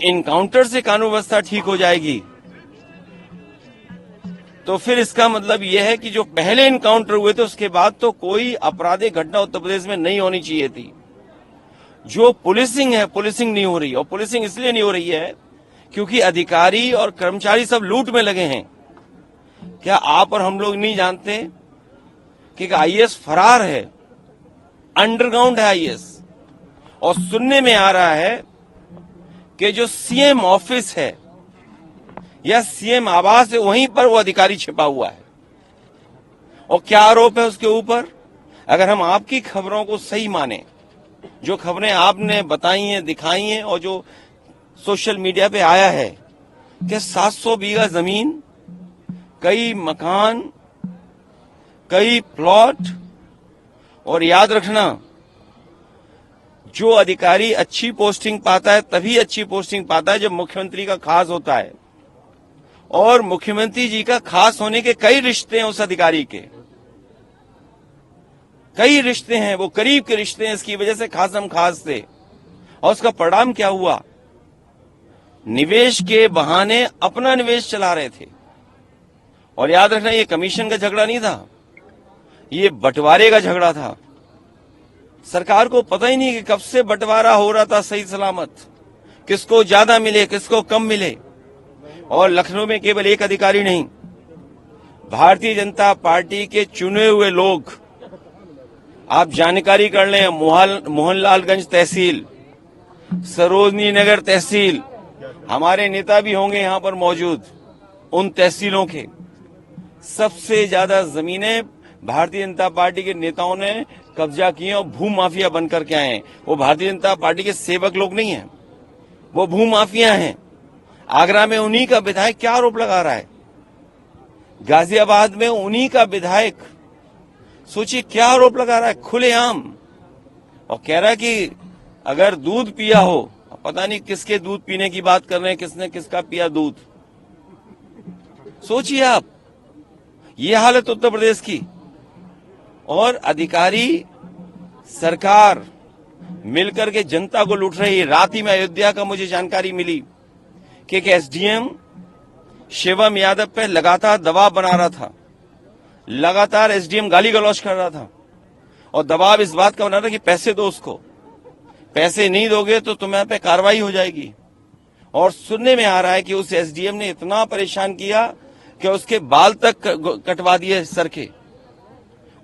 Encounter से कानून व्यवस्था ठीक हो जाएगी, तो फिर इसका मतलब यह है कि जो पहले इनकाउंटर हुए थे उसके बाद तो कोई आपराधिक घटना उत्तर प्रदेश में नहीं होनी चाहिए थी। जो पुलिसिंग है, पुलिसिंग नहीं हो रही, और पुलिसिंग इसलिए नहीं हो रही है क्योंकि अधिकारी और कर्मचारी सब लूट में लगे हैं। क्या आप और हम लोग नहीं जानते कि आईएएस फरार है, अंडरग्राउंड है आईएएस, और सुनने में आ रहा है कि जो सीएम ऑफिस है या सीएम आवास है वहीं पर वो अधिकारी छिपा हुआ है। और क्या आरोप है उसके ऊपर? अगर हम आपकी खबरों को सही माने, जो खबरें आपने बताई हैं, दिखाई हैं, और जो सोशल मीडिया पे आया है कि 700 बीघा जमीन, कई मकान, कई प्लॉट, और याद रखना जो अधिकारी अच्छी पोस्टिंग पाता है तभी अच्छी पोस्टिंग पाता है जब मुख्यमंत्री का खास होता है, और मुख्यमंत्री जी का खास होने के कई रिश्ते हैं उस अधिकारी के, कई रिश्ते हैं, वो करीब के रिश्ते हैं, इसकी वजह से खासम खास थे। और उसका परिणाम क्या हुआ? निवेश के बहाने अपना निवेश चला रहे थे। और याद रखना, ये कमीशन का झगड़ा नहीं था, ये बंटवारे का झगड़ा था। सरकार को पता ही नहीं कि कब से बंटवारा हो रहा था सही सलामत, किसको ज्यादा मिले, किसको कम मिले। और लखनऊ में केवल एक अधिकारी नहीं, भारतीय जनता पार्टी के चुने हुए लोग, आप जानकारी कर लें, मोहनलालगंज तहसील, सरोजनी नगर तहसील, हमारे नेता भी होंगे यहां पर मौजूद, उन तहसीलों के सबसे ज्यादा जमीनें भारतीय जनता पार्टी के नेताओं ने कब्जा किए और भू माफिया बनकर के आए हैं। वो भारतीय जनता पार्टी के सेवक लोग नहीं हैं, वो भू माफिया हैं। आगरा में उन्हीं का विधायक क्या आरोप लगा रहा है, गाजियाबाद में उन्हीं का विधायक सोचिए क्या आरोप लगा रहा है खुलेआम, और कह रहा है कि अगर दूध पिया हो, पता नहीं किसके दूध पीने की बात कर रहे हैं, किसने किसका पिया दूध। सोचिए आप, ये हालत उत्तर प्रदेश की। और अधिकारी, सरकार मिलकर के जनता को लूट रही है। रात ही में अयोध्या का मुझे जानकारी मिली कि एक एसडीएम शिवम यादव पे लगातार दबाव बना रहा था, लगातार एसडीएम गाली गलौज कर रहा था, और दबाव इस बात का बना रहा कि पैसे दो उसको, पैसे नहीं दोगे तो तुम्हारे पे कार्रवाई हो जाएगी। और सुनने में आ रहा है कि उस एसडीएम ने इतना परेशान किया कि उसके बाल तक कटवा दिए सर के,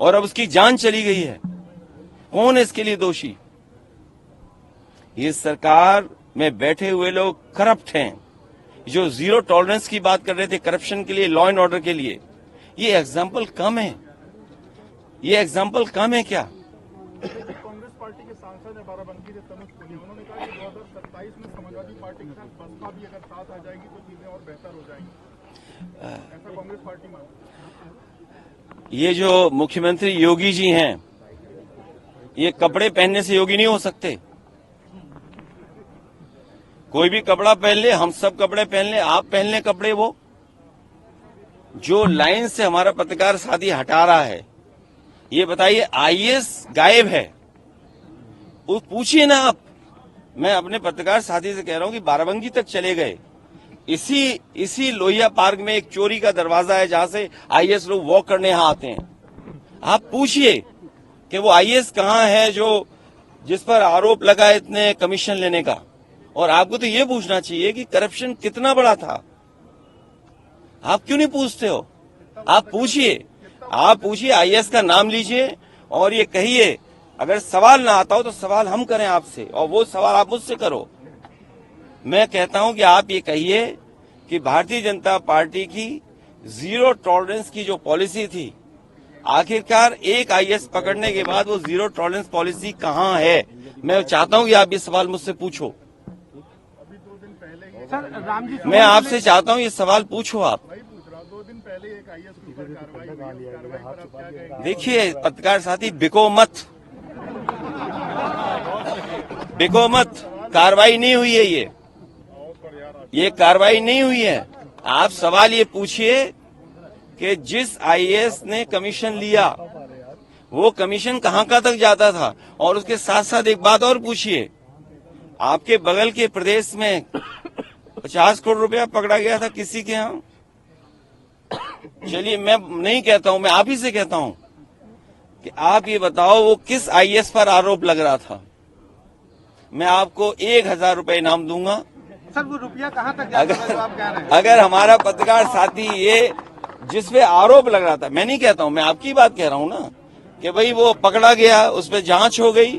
और अब उसकी जान चली गई है। कौन है इसके लिए दोषी? ये सरकार में बैठे हुए लोग करप्ट हैं, जो जीरो टॉलरेंस की बात कर रहे थे करप्शन के लिए, लॉ एंड ऑर्डर के लिए। ये एग्जाम्पल कम है, ये एग्जाम्पल कम है क्या? कांग्रेस पार्टी के सांसद है बाराबंकी से तनुज पुरी, उन्होंने कहा कि 2027 में समाजवादी पार्टी के साथ बसपा भी अगर साथ आ जाएगी तो चीजें और बेहतर हो जाएंगी, ऐसा कांग्रेस पार्टी मानती है। ये जो मुख्यमंत्री योगी जी हैं, ये कपड़े पहनने से योगी नहीं हो सकते। कोई भी कपड़ा पहन ले, हम सब कपड़े पहन ले, आप पहन ले कपड़े, वो जो लाइन से हमारा पत्रकार साथी हटा रहा है, ये बताइए आईएएस गायब है, वो पूछिए ना आप। मैं अपने पत्रकार साथी से कह रहा हूं कि बाराबंकी तक चले गए, इसी लोहिया पार्क में एक चोरी का दरवाजा है जहां से आईएएस लोग वॉक करने यहां आते हैं। आप पूछिए कि वो आईएएस कहां है जो जिस पर आरोप लगा है इतने कमीशन लेने का। और आपको तो ये पूछना चाहिए कि करप्शन कितना बड़ा था। आप क्यों नहीं पूछते हो? आप पूछिए, आईएएस का नाम लीजिए और ये कहिए, अगर सवाल ना आता हो तो सवाल हम करें आपसे, और वो सवाल आप मुझसे करो। मैं कहता हूं कि आप ये कहिए कि भारतीय जनता पार्टी की जीरो टॉलरेंस की जो पॉलिसी थी, आखिरकार एक आईएएस पकड़ने के बाद वो जीरो टॉलरेंस पॉलिसी कहां है? मैं चाहता हूं कि आप ये सवाल मुझसे पूछो। मैं आपसे चाहता हूं ये सवाल पूछो आप। 2 दिन पहले एक आईएएस के ऊपर कार्रवाई हुई, कार्रवाई पर आप क्या कहेंगे? देखिए पत्रकार साथी, बिको मत, कार्रवाई नहीं हुई है, ये कार्रवाई नहीं हुई है। आप सवाल ये पूछिए कि जिस आईएएस ने कमीशन लिया वो कमीशन कहां तक जाता था, और उसके साथ साथ एक बात और पूछिए, आपके बगल के प्रदेश में 50 करोड़ रुपया पकड़ा गया था किसी के यहाँ। चलिए, मैं नहीं कहता हूं, मैं आप ही से कहता हूं कि आप ये बताओ वो किस आईएएस पर आरोप लग रहा था। मैं आपको 1000 रुपए इनाम दूंगा सर। वो रुपया कहाँ तक जाता है जो आप कह रहे हैं? अगर हमारा पत्रकार साथी ये जिस पे आरोप लग रहा था, मैं नहीं कहता हूं, मैं आपकी बात कह रहा हूं ना, कि भाई वो पकड़ा गया, उस पर जांच हो गई,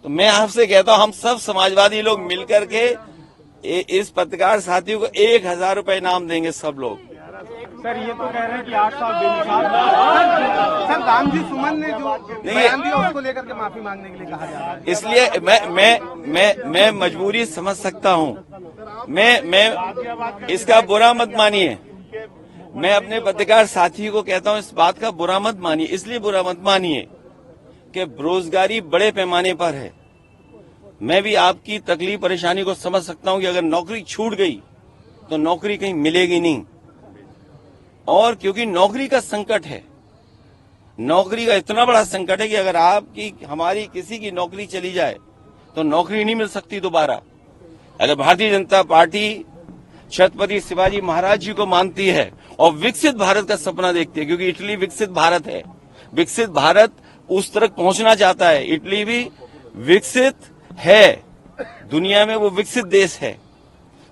तो मैं आपसे कहता हूं हम सब समाजवादी लोग मिलकर के इस पत्रकार साथियों को 1000 रुपए इनाम देंगे सब लोग। सर ये तो कह रहे हैं कि 8 साल बेमिसाल। सर रामजी सुमन ने जो बयान दिया उसको लेकर के माफी मांगने के लिए कहा जा रहा है। इसलिए मैं मजबूरी समझ सकता हूं। मैं इसका बुरा मत मानिए। मैं अपने पत्रकार साथियों को कहता हूं इस बात का बुरा मत मानिए। इसलिए बुरा मत मानिए कि बेरोजगारी बड़े पैमाने पर है। मैं भी आपकी तकलीफ परेशानी को समझ सकता हूं कि अगर नौकरी छूट गई तो नौकरी कहीं मिलेगी नहीं, और क्योंकि नौकरी का संकट है, नौकरी का इतना बड़ा संकट है कि अगर आपकी हमारी किसी की नौकरी चली जाए तो नौकरी नहीं मिल सकती दोबारा। अगर भारतीय जनता पार्टी छत्रपति शिवाजी महाराज जी को मानती है और विकसित भारत का सपना देखती है, क्योंकि इटली विकसित भारत है, विकसित भारत उस तक पहुंचना चाहता है, इटली भी विकसित है, दुनिया में वो विकसित देश है,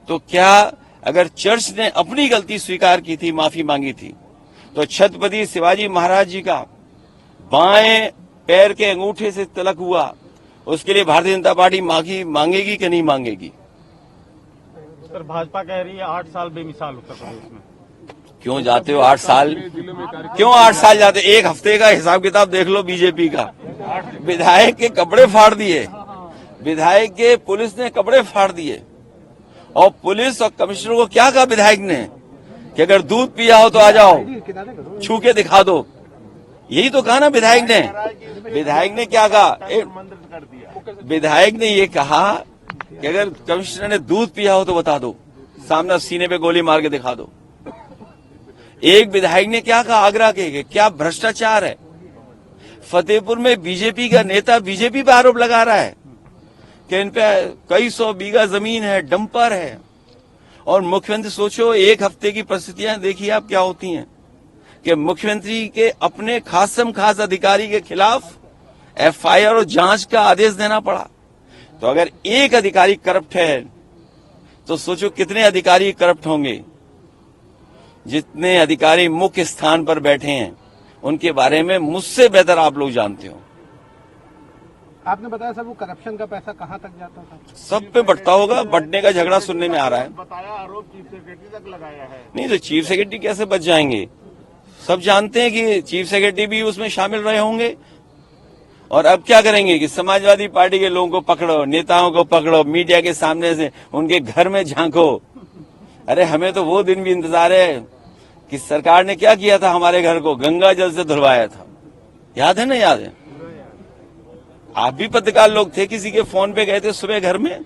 तो क्या अगर चर्च ने अपनी गलती स्वीकार की थी, माफी मांगी थी, तो छत्रपति शिवाजी महाराज जी का बाएं पैर के अंगूठे से तिलक हुआ, उसके लिए भारतीय जनता पार्टी माफी मांगेगी कि नहीं मांगेगी? सर भाजपा कह रही है 8 साल बेमिसाल उत्तर प्रदेश में। क्यों जाते हो 8 साल? क्यों 8 साल जाते? एक हफ्ते का हिसाब किताब देख लो बीजेपी का। विधायक के कपड़े फाड़ दिए, विधायक के पुलिस ने कपड़े फाड़ दिए, और पुलिस और कमिश्नर को क्या कहा विधायक ने कि अगर दूध पिया हो तो आ जाओ, छू के दिखा दो। यही तो कहा ना विधायक ने। विधायक ने क्या कहा? विधायक ने ये कहा कि अगर कमिश्नर ने दूध पिया हो तो बता दो, सामने सीने पे गोली मार के दिखा दो। एक विधायक ने क्या कहा आगरा के, क्या भ्रष्टाचार है। फतेहपुर में बीजेपी का नेता बीजेपी पे आरोप लगा रहा है कि इन पे कई 100 बीघा जमीन है, डंपर है, और मुख्यमंत्री, सोचो एक हफ्ते की परिस्थितियां देखिए आप क्या होती हैं कि मुख्यमंत्री के अपने खासम खास अधिकारी के खिलाफ एफआईआर और जांच का आदेश देना पड़ा। तो अगर एक अधिकारी करप्ट है तो सोचो कितने अधिकारी करप्ट होंगे। जितने अधिकारी मुख्य स्थान पर बैठे हैं उनके बारे में मुझसे बेहतर आप लोग जानते हो। आपने बताया सर वो करप्शन का पैसा कहाँ तक जाता था? सब पे बंटता होगा, बंटने का झगड़ा सुनने में आ रहा है। बताया आरोप चीफ सेक्रेटरी तक लगाया है। नहीं तो चीफ सेक्रेटरी कैसे बच जाएंगे? सब जानते हैं कि चीफ सेक्रेटरी भी उसमें शामिल रहे होंगे। और अब क्या करेंगे कि समाजवादी पार्टी के लोगों को पकड़ो, नेताओं को पकड़ो, मीडिया के सामने से उनके घर में झांको। अरे हमें तो वो दिन भी इंतजार है कि सरकार ने क्या किया था, हमारे घर को गंगा जल से धुलवाया था। याद है ना? याद है? आप भी पत्रकार लोग थे, किसी के फोन पे गए थे सुबह घर में।